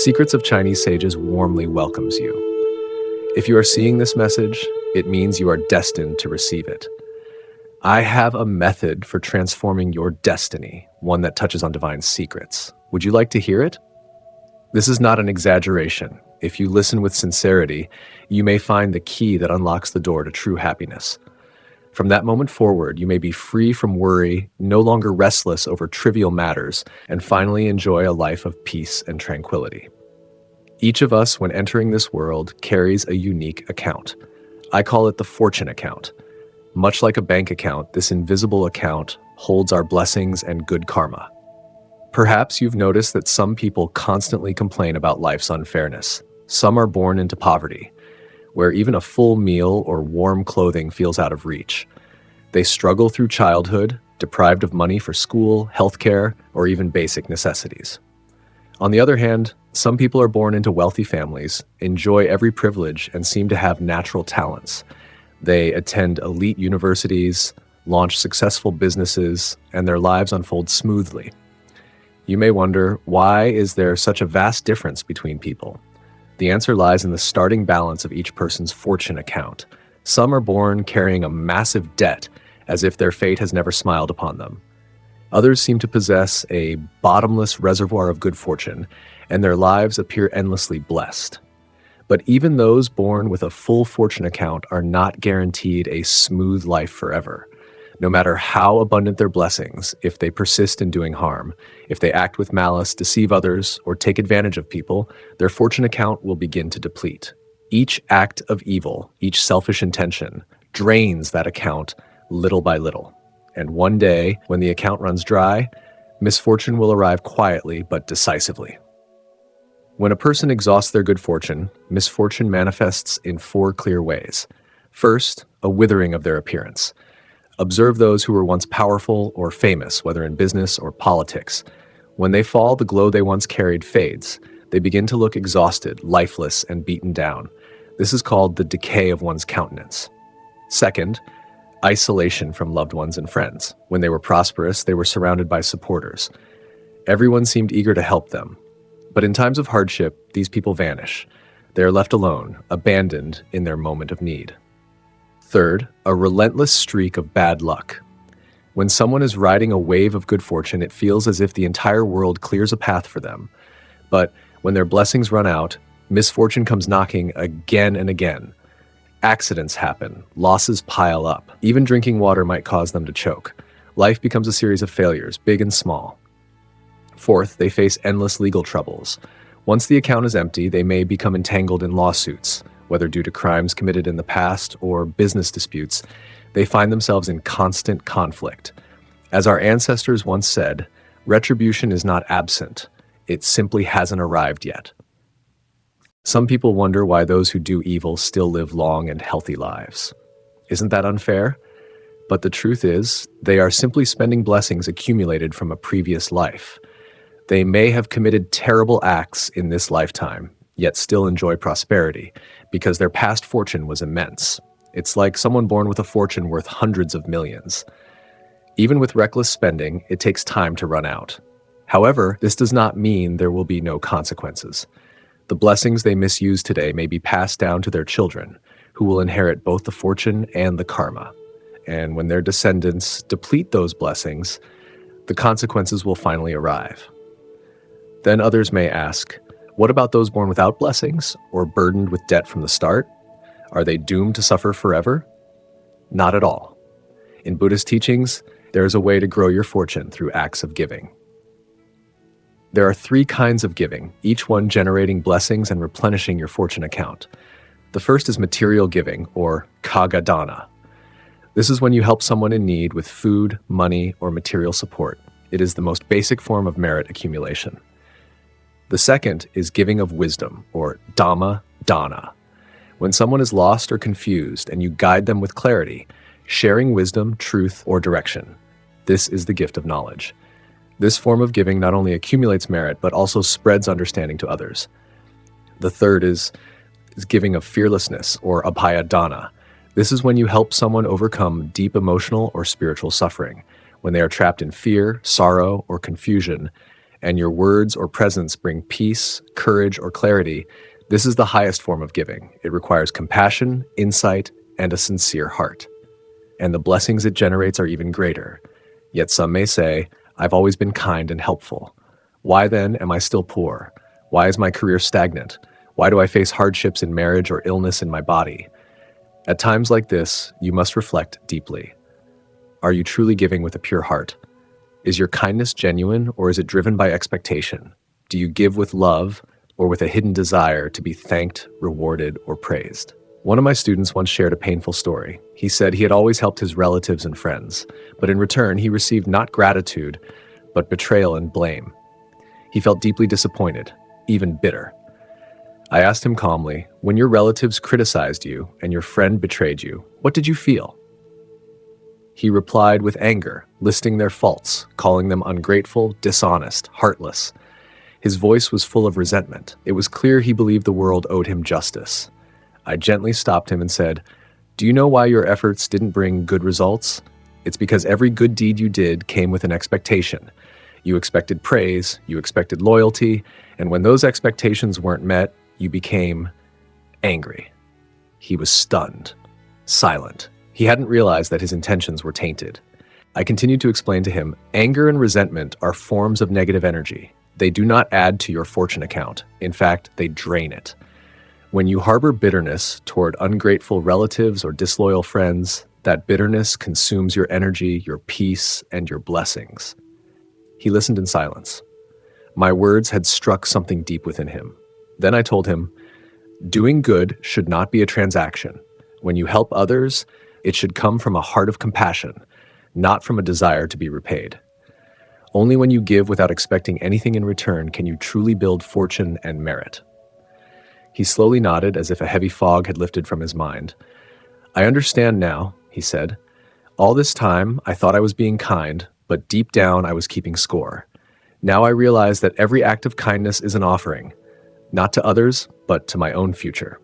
Secrets of Chinese Sages warmly welcomes you. If you are seeing this message, it means you are destined to receive it. I have a method for transforming your destiny, one that touches on divine secrets. Would you like to hear it? This is not an exaggeration. If you listen with sincerity, you may find the key that unlocks the door to true happiness. From that moment forward, you may be free from worry, no longer restless over trivial matters, and finally enjoy a life of peace and tranquility. Each of us, when entering this world, carries a unique account. I call it the fortune account. Much like a bank account, this invisible account holds our blessings and good karma. Perhaps you've noticed that some people constantly complain about life's unfairness. Some are born into poverty, where even a full meal or warm clothing feels out of reach. They struggle through childhood, deprived of money for school, healthcare, or even basic necessities. On the other hand, some people are born into wealthy families, enjoy every privilege, and seem to have natural talents. They attend elite universities, launch successful businesses, and their lives unfold smoothly. You may wonder, why is there such a vast difference between people? The answer lies in the starting balance of each person's fortune account. Some are born carrying a massive debt, as if their fate has never smiled upon them. Others seem to possess a bottomless reservoir of good fortune, and their lives appear endlessly blessed. But even those born with a full fortune account are not guaranteed a smooth life forever. No matter how abundant their blessings, if they persist in doing harm, if they act with malice, deceive others, or take advantage of people, their fortune account will begin to deplete. Each act of evil, each selfish intention, drains that account little by little. And one day, when the account runs dry, misfortune will arrive quietly but decisively. When a person exhausts their good fortune, misfortune manifests in 4 clear ways. First, a withering of their appearance. Observe those who were once powerful or famous, whether in business or politics. When they fall, the glow they once carried fades. They begin to look exhausted, lifeless, and beaten down. This is called the decay of one's countenance. Second, isolation from loved ones and friends. When they were prosperous, they were surrounded by supporters. Everyone seemed eager to help them. But in times of hardship, these people vanish. They are left alone, abandoned in their moment of need. Third, a relentless streak of bad luck. When someone is riding a wave of good fortune, it feels as if the entire world clears a path for them. But when their blessings run out, misfortune comes knocking again and again. Accidents happen, losses pile up. Even drinking water might cause them to choke. Life becomes a series of failures, big and small. Fourth, they face endless legal troubles. Once the account is empty, they may become entangled in lawsuits. Whether due to crimes committed in the past or business disputes, they find themselves in constant conflict. As our ancestors once said, retribution is not absent, it simply hasn't arrived yet. Some people wonder why those who do evil still live long and healthy lives. Isn't that unfair? But the truth is, they are simply spending blessings accumulated from a previous life. They may have committed terrible acts in this lifetime, yet still enjoy prosperity, because their past fortune was immense. It's like someone born with a fortune worth hundreds of millions. Even with reckless spending, it takes time to run out. However, this does not mean there will be no consequences. The blessings they misuse today may be passed down to their children, who will inherit both the fortune and the karma. And when their descendants deplete those blessings, the consequences will finally arrive. Then others may ask, what about those born without blessings or burdened with debt from the start? Are they doomed to suffer forever? Not at all. In Buddhist teachings, there is a way to grow your fortune through acts of giving. There are 3 kinds of giving, each one generating blessings and replenishing your fortune account. The first is material giving, or kagadana. This is when you help someone in need with food, money, or material support. It is the most basic form of merit accumulation. The second is giving of wisdom, or dhamma dana. When someone is lost or confused and you guide them with clarity, sharing wisdom, truth, or direction. This is the gift of knowledge. This form of giving not only accumulates merit, but also spreads understanding to others. The third is giving of fearlessness, or abhaya dana. This is when you help someone overcome deep emotional or spiritual suffering, when they are trapped in fear, sorrow, or confusion, and your words or presence bring peace, courage, or clarity, this is the highest form of giving. It requires compassion, insight, and a sincere heart. And the blessings it generates are even greater. Yet some may say, I've always been kind and helpful. Why then am I still poor? Why is my career stagnant? Why do I face hardships in marriage or illness in my body? At times like this, you must reflect deeply. Are you truly giving with a pure heart? Is your kindness genuine, or is it driven by expectation? Do you give with love, or with a hidden desire to be thanked, rewarded, or praised? One of my students once shared a painful story. He said he had always helped his relatives and friends, but in return he received not gratitude, but betrayal and blame. He felt deeply disappointed, even bitter. I asked him calmly, when your relatives criticized you and your friend betrayed you, what did you feel? He replied with anger, listing their faults, calling them ungrateful, dishonest, heartless. His voice was full of resentment. It was clear he believed the world owed him justice. I gently stopped him and said, do you know why your efforts didn't bring good results? It's because every good deed you did came with an expectation. You expected praise, you expected loyalty, and when those expectations weren't met, you became angry. He was stunned, silent. He hadn't realized that his intentions were tainted. I continued to explain to him, anger and resentment are forms of negative energy. They do not add to your fortune account. In fact, they drain it. When you harbor bitterness toward ungrateful relatives or disloyal friends, that bitterness consumes your energy, your peace, and your blessings. He listened in silence. My words had struck something deep within him. Then I told him, doing good should not be a transaction. When you help others, it should come from a heart of compassion, not from a desire to be repaid. Only when you give without expecting anything in return can you truly build fortune and merit. He slowly nodded as if a heavy fog had lifted from his mind. I understand now, he said. All this time, I thought I was being kind, but deep down I was keeping score. Now I realize that every act of kindness is an offering, not to others, but to my own future.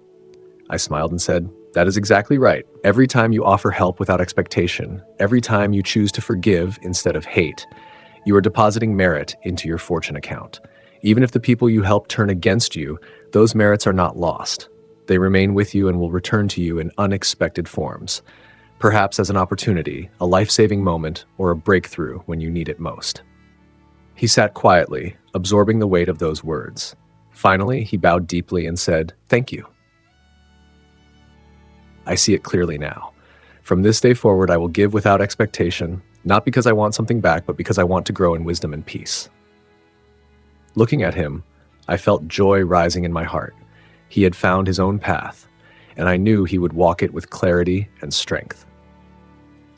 I smiled and said, that is exactly right. Every time you offer help without expectation, every time you choose to forgive instead of hate, you are depositing merit into your fortune account. Even if the people you help turn against you, those merits are not lost. They remain with you and will return to you in unexpected forms, perhaps as an opportunity, a life-saving moment, or a breakthrough when you need it most. He sat quietly, absorbing the weight of those words. Finally, he bowed deeply and said, thank you. I see it clearly now. From this day forward, I will give without expectation, not because I want something back, but because I want to grow in wisdom and peace. Looking at him, I felt joy rising in my heart. He had found his own path, and I knew he would walk it with clarity and strength.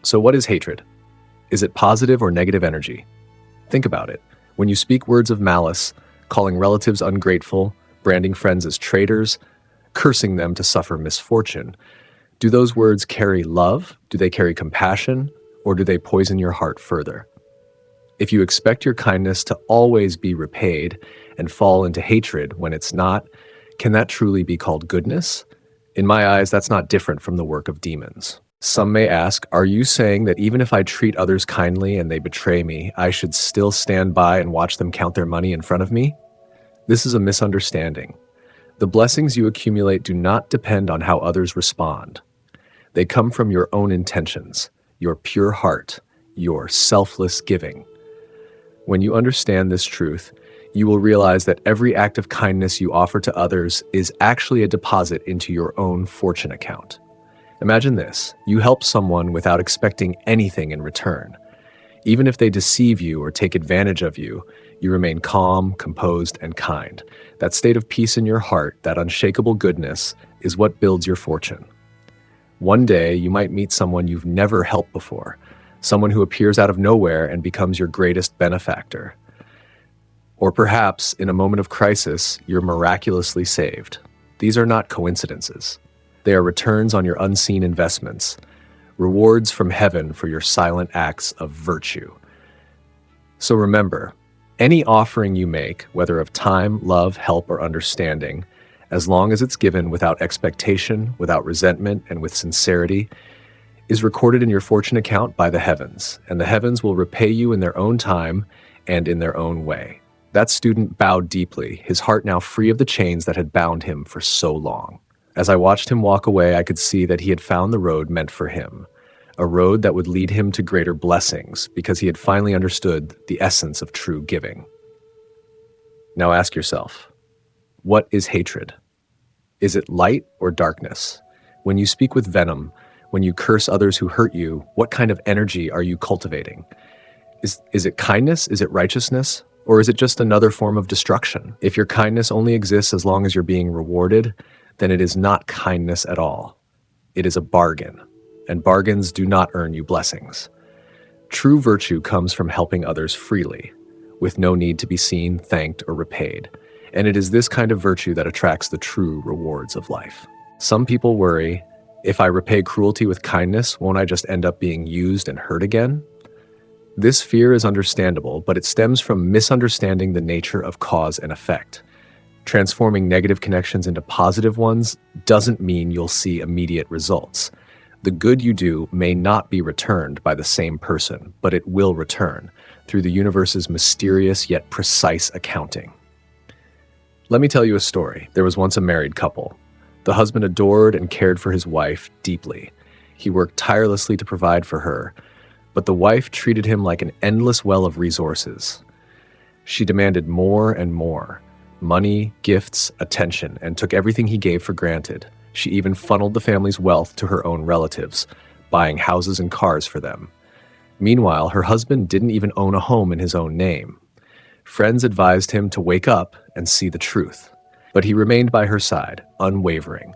So what is hatred? Is it positive or negative energy? Think about it. When you speak words of malice, calling relatives ungrateful, branding friends as traitors, cursing them to suffer misfortune, do those words carry love? Do they carry compassion? Or do they poison your heart further? If you expect your kindness to always be repaid and fall into hatred when it's not, can that truly be called goodness? In my eyes, that's not different from the work of demons. Some may ask, are you saying that even if I treat others kindly and they betray me, I should still stand by and watch them count their money in front of me? This is a misunderstanding. The blessings you accumulate do not depend on how others respond. They come from your own intentions, your pure heart, your selfless giving. When you understand this truth, you will realize that every act of kindness you offer to others is actually a deposit into your own fortune account. Imagine this: you help someone without expecting anything in return. Even if they deceive you or take advantage of you, you remain calm, composed, and kind. That state of peace in your heart, that unshakable goodness, is what builds your fortune. One day, you might meet someone you've never helped before, someone who appears out of nowhere and becomes your greatest benefactor. Or perhaps, in a moment of crisis, you're miraculously saved. These are not coincidences. They are returns on your unseen investments, rewards from heaven for your silent acts of virtue. So remember, any offering you make, whether of time, love, help, or understanding, as long as it's given without expectation, without resentment, and with sincerity, is recorded in your fortune account by the heavens, and the heavens will repay you in their own time and in their own way. That student bowed deeply, his heart now free of the chains that had bound him for so long. As I watched him walk away, I could see that he had found the road meant for him, a road that would lead him to greater blessings because he had finally understood the essence of true giving. Now ask yourself, what is hatred? Is it light or darkness? When you speak with venom, when you curse others who hurt you, what kind of energy are you cultivating? Is it kindness? Is it righteousness? Or is it just another form of destruction? If your kindness only exists as long as you're being rewarded, then it is not kindness at all. It is a bargain, and bargains do not earn you blessings. True virtue comes from helping others freely, with no need to be seen, thanked, or repaid. And it is this kind of virtue that attracts the true rewards of life. Some people worry, if I repay cruelty with kindness, won't I just end up being used and hurt again? This fear is understandable, but it stems from misunderstanding the nature of cause and effect. Transforming negative connections into positive ones doesn't mean you'll see immediate results. The good you do may not be returned by the same person, but it will return through the universe's mysterious yet precise accounting. Let me tell you a story. There was once a married couple. The husband adored and cared for his wife deeply. He worked tirelessly to provide for her, but the wife treated him like an endless well of resources. She demanded more and more: money, gifts, attention, and took everything he gave for granted. She even funneled the family's wealth to her own relatives, buying houses and cars for them. Meanwhile, her husband didn't even own a home in his own name. Friends advised him to wake up and see the truth, but he remained by her side, unwavering.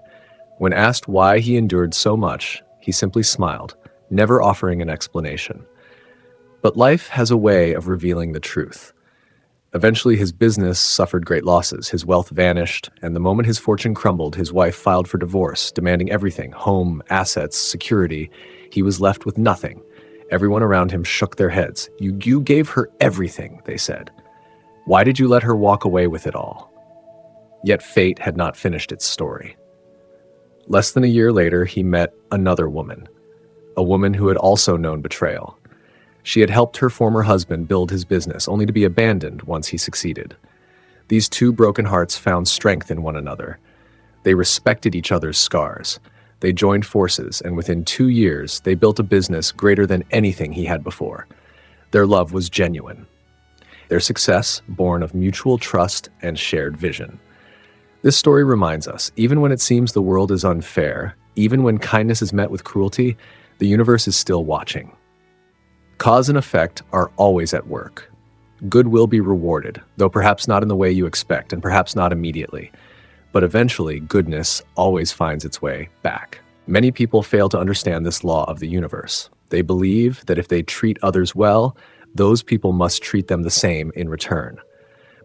When asked why he endured so much, he simply smiled, never offering an explanation. But life has a way of revealing the truth. Eventually, his business suffered great losses, his wealth vanished, and the moment his fortune crumbled, his wife filed for divorce, demanding everything: home, assets, security. He was left with nothing. Everyone around him shook their heads. You gave her everything," they said. "Why did you let her walk away with it all?" Yet fate had not finished its story. Less than a year later, he met another woman, a woman who had also known betrayal. She had helped her former husband build his business, only to be abandoned once he succeeded. These two broken hearts found strength in one another. They respected each other's scars. They joined forces, and within 2 years, they built a business greater than anything he had before. Their love was genuine. Their success born of mutual trust and shared vision. This story reminds us, even when it seems the world is unfair, even when kindness is met with cruelty, the universe is still watching. Cause and effect are always at work. Good will be rewarded, though perhaps not in the way you expect, and perhaps not immediately. But eventually, goodness always finds its way back. Many people fail to understand this law of the universe. They believe that if they treat others well, those people must treat them the same in return.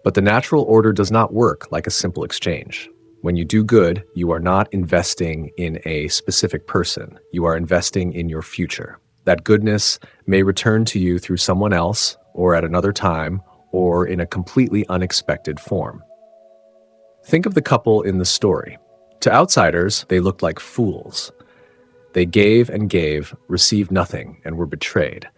But the natural order does not work like a simple exchange. When you do good, you are not investing in a specific person. You are investing in your future. That goodness may return to you through someone else, or at another time, or in a completely unexpected form. Think of the couple in the story. To outsiders, they looked like fools. They gave and gave, received nothing, and were betrayed.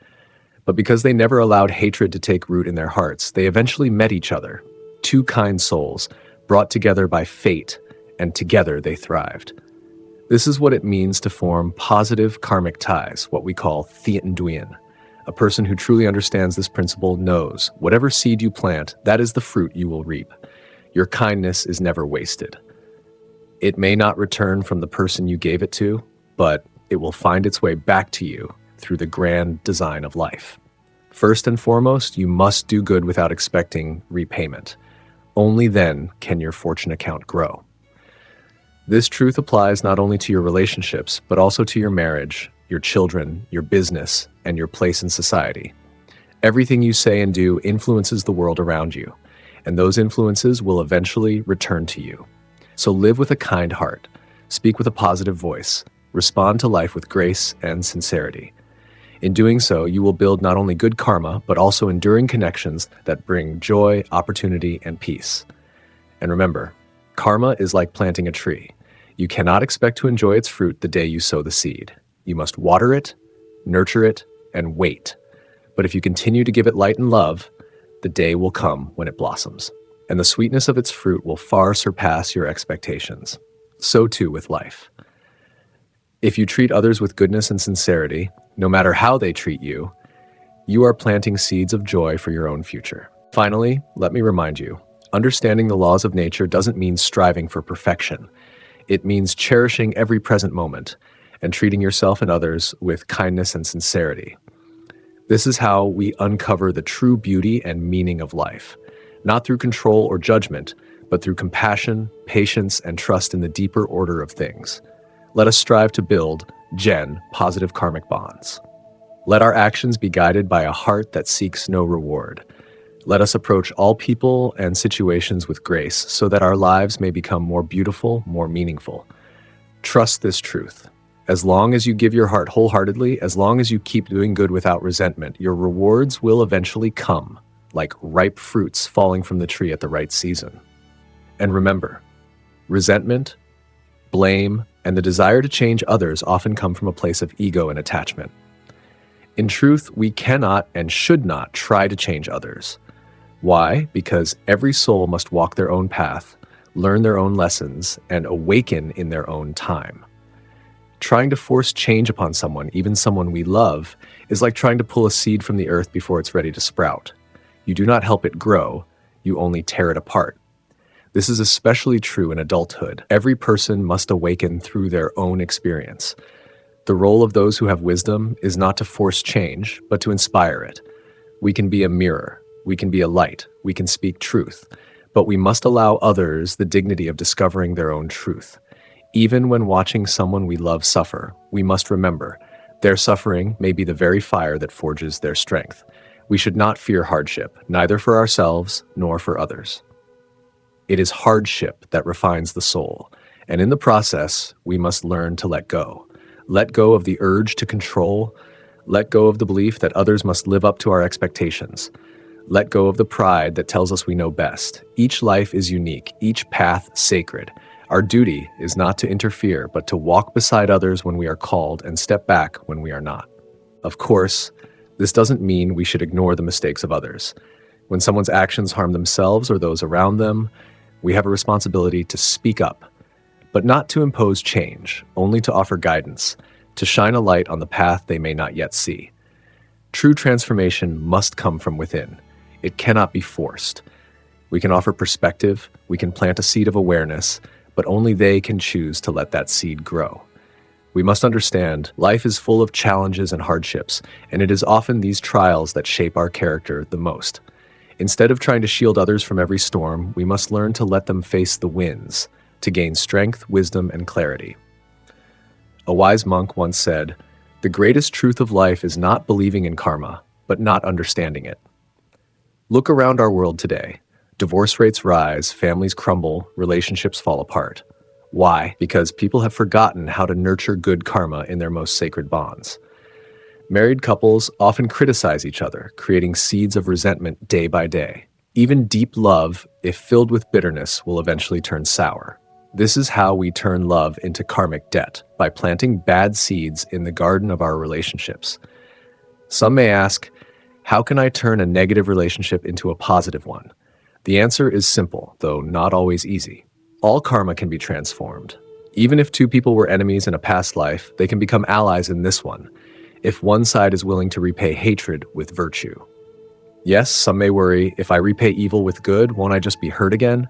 But because they never allowed hatred to take root in their hearts, they eventually met each other, two kind souls, brought together by fate, and together they thrived. This is what it means to form positive karmic ties, what we call Thiện Duyên. A person who truly understands this principle knows whatever seed you plant, that is the fruit you will reap. Your kindness is never wasted. It may not return from the person you gave it to, but it will find its way back to you through the grand design of life. First and foremost, you must do good without expecting repayment. Only then can your fortune account grow. This truth applies not only to your relationships, but also to your marriage, your children, your business, and your place in society. Everything you say and do influences the world around you, and those influences will eventually return to you. So live with a kind heart, speak with a positive voice, respond to life with grace and sincerity. In doing so, you will build not only good karma, but also enduring connections that bring joy, opportunity, and peace. And remember, karma is like planting a tree. You cannot expect to enjoy its fruit the day you sow the seed. You must water it, nurture it, and wait. But if you continue to give it light and love, the day will come when it blossoms, and the sweetness of its fruit will far surpass your expectations. So too with life. If you treat others with goodness and sincerity, no matter how they treat you, you are planting seeds of joy for your own future. Finally, let me remind you, understanding the laws of nature doesn't mean striving for perfection. It means cherishing every present moment and treating yourself and others with kindness and sincerity. This is how we uncover the true beauty and meaning of life, not through control or judgment, but through compassion, patience, and trust in the deeper order of things. Let us strive to build, positive karmic bonds. Let our actions be guided by a heart that seeks no reward. Let us approach all people and situations with grace so that our lives may become more beautiful, more meaningful. Trust this truth. As long as you give your heart wholeheartedly, as long as you keep doing good without resentment, your rewards will eventually come, like ripe fruits falling from the tree at the right season. And remember, resentment, blame, and the desire to change others often come from a place of ego and attachment. In truth, we cannot and should not try to change others. Why? Because every soul must walk their own path, learn their own lessons, and awaken in their own time. Trying to force change upon someone, even someone we love, is like trying to pull a seed from the earth before it's ready to sprout. You do not help it grow, you only tear it apart. This is especially true in adulthood. Every person must awaken through their own experience. The role of those who have wisdom is not to force change, but to inspire it. We can be a mirror, we can be a light, we can speak truth, but we must allow others the dignity of discovering their own truth. Even when watching someone we love suffer, we must remember, their suffering may be the very fire that forges their strength. We should not fear hardship, neither for ourselves nor for others. It is hardship that refines the soul, and in the process, we must learn to let go. Let go of the urge to control. Let go of the belief that others must live up to our expectations. Let go of the pride that tells us we know best. Each life is unique, each path sacred. Our duty is not to interfere, but to walk beside others when we are called and step back when we are not. Of course, this doesn't mean we should ignore the mistakes of others. When someone's actions harm themselves or those around them, we have a responsibility to speak up, but not to impose change, only to offer guidance, to shine a light on the path they may not yet see. True transformation must come from within. It cannot be forced. We can offer perspective, we can plant a seed of awareness, but only they can choose to let that seed grow. We must understand life is full of challenges and hardships, and it is often these trials that shape our character the most. Instead of trying to shield others from every storm, we must learn to let them face the winds, to gain strength, wisdom, and clarity. A wise monk once said, "The greatest truth of life is not believing in karma, but not understanding it." Look around our world today. Divorce rates rise, families crumble, relationships fall apart. Why? Because people have forgotten how to nurture good karma in their most sacred bonds. Married couples often criticize each other, creating seeds of resentment day by day. Even deep love, if filled with bitterness, will eventually turn sour. This is how we turn love into karmic debt, by planting bad seeds in the garden of our relationships. Some may ask, how can I turn a negative relationship into a positive one? The answer is simple, though not always easy. All karma can be transformed. Even if two people were enemies in a past life, they can become allies in this one, if one side is willing to repay hatred with virtue. Yes, some may worry, if I repay evil with good, won't I just be hurt again?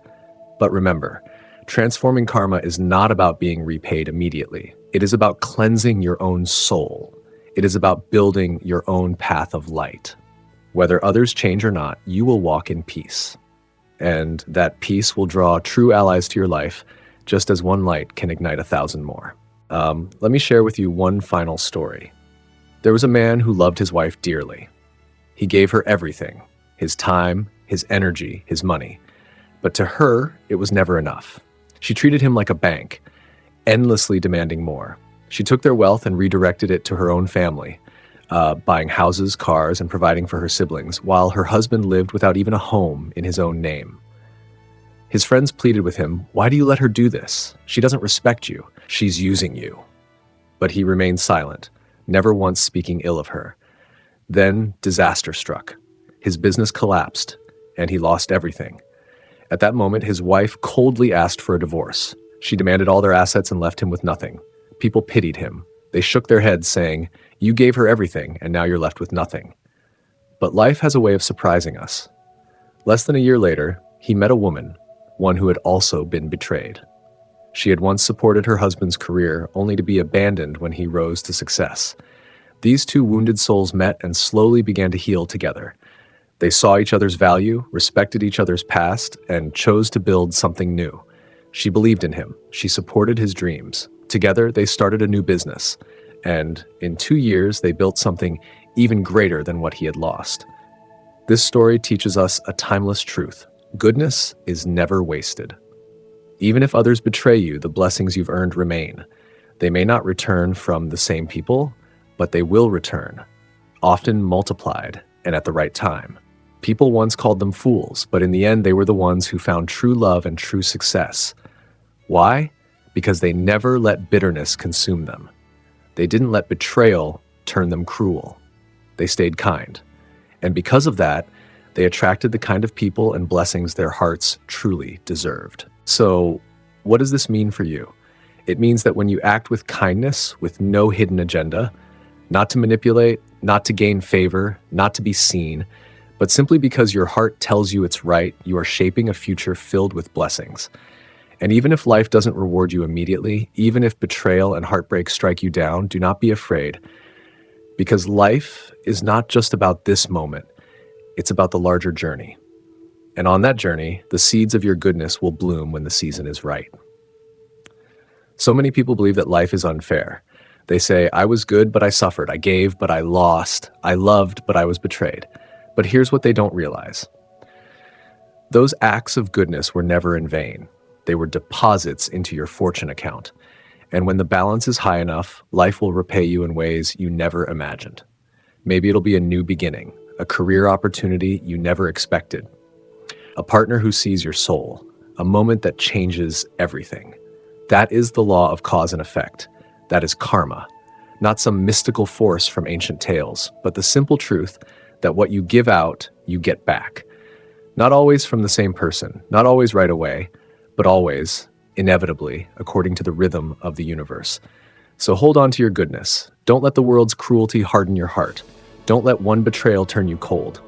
But remember, transforming karma is not about being repaid immediately. It is about cleansing your own soul. It is about building your own path of light. Whether others change or not, you will walk in peace. And that peace will draw true allies to your life, just as one light can ignite 1,000 more. Let me share with you one final story. There was a man who loved his wife dearly. He gave her everything, his time, his energy, his money. But to her, it was never enough. She treated him like a bank, endlessly demanding more. She took their wealth and redirected it to her own family, buying houses, cars, and providing for her siblings, while her husband lived without even a home in his own name. His friends pleaded with him, "Why do you let her do this? She doesn't respect you. She's using you." But he remained silent, never once speaking ill of her. Then disaster struck. His business collapsed. and he lost everything. At that moment, his wife coldly asked for a divorce. She demanded all their assets and left him with nothing. People pitied him. They shook their heads, saying, "You gave her everything, and now you're left with nothing." But life has a way of surprising us. Less than a year later, he met a woman, one who had also been betrayed. She had once supported her husband's career, only to be abandoned when he rose to success. These two wounded souls met and slowly began to heal together. They saw each other's value, respected each other's past, and chose to build something new. She believed in him. She supported his dreams. Together, they started a new business. And in 2 years, they built something even greater than what he had lost. This story teaches us a timeless truth. Goodness is never wasted. Even if others betray you, the blessings you've earned remain. They may not return from the same people, but they will return, often multiplied and at the right time. People once called them fools, but in the end, they were the ones who found true love and true success. Why? Because they never let bitterness consume them. They didn't let betrayal turn them cruel. They stayed kind. And because of that, they attracted the kind of people and blessings their hearts truly deserved. So, what does this mean for you? It means that when you act with kindness, with no hidden agenda, not to manipulate, not to gain favor, not to be seen, but simply because your heart tells you it's right, you are shaping a future filled with blessings. And even if life doesn't reward you immediately, even if betrayal and heartbreak strike you down, do not be afraid. Because life is not just about this moment, it's about the larger journey. And on that journey, the seeds of your goodness will bloom when the season is right. So many people believe that life is unfair. They say, I was good, but I suffered. I gave, but I lost. I loved, but I was betrayed. But here's what they don't realize. Those acts of goodness were never in vain. They were deposits into your fortune account. And when the balance is high enough, life will repay you in ways you never imagined. Maybe it'll be a new beginning, a career opportunity you never expected, a partner who sees your soul, a moment that changes everything. That is the law of cause and effect. That is karma, not some mystical force from ancient tales, but the simple truth that what you give out, you get back. Not always from the same person, not always right away, but always, inevitably, according to the rhythm of the universe. So hold on to your goodness. Don't let the world's cruelty harden your heart. Don't let one betrayal turn you cold.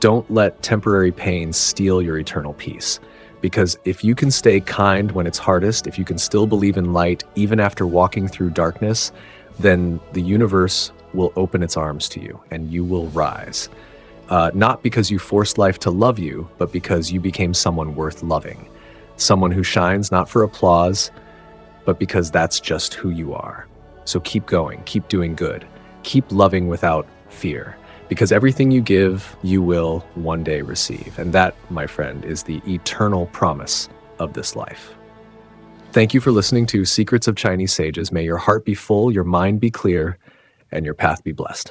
Don't let temporary pain steal your eternal peace. Because if you can stay kind when it's hardest, if you can still believe in light even after walking through darkness, then the universe will open its arms to you and you will rise. Not because you forced life to love you, but because you became someone worth loving. Someone who shines not for applause, but because that's just who you are. So keep going, keep doing good, keep loving without fear. Because everything you give, you will one day receive. And that, my friend, is the eternal promise of this life. Thank you for listening to Secrets of Chinese Sages. May your heart be full, your mind be clear, and your path be blessed.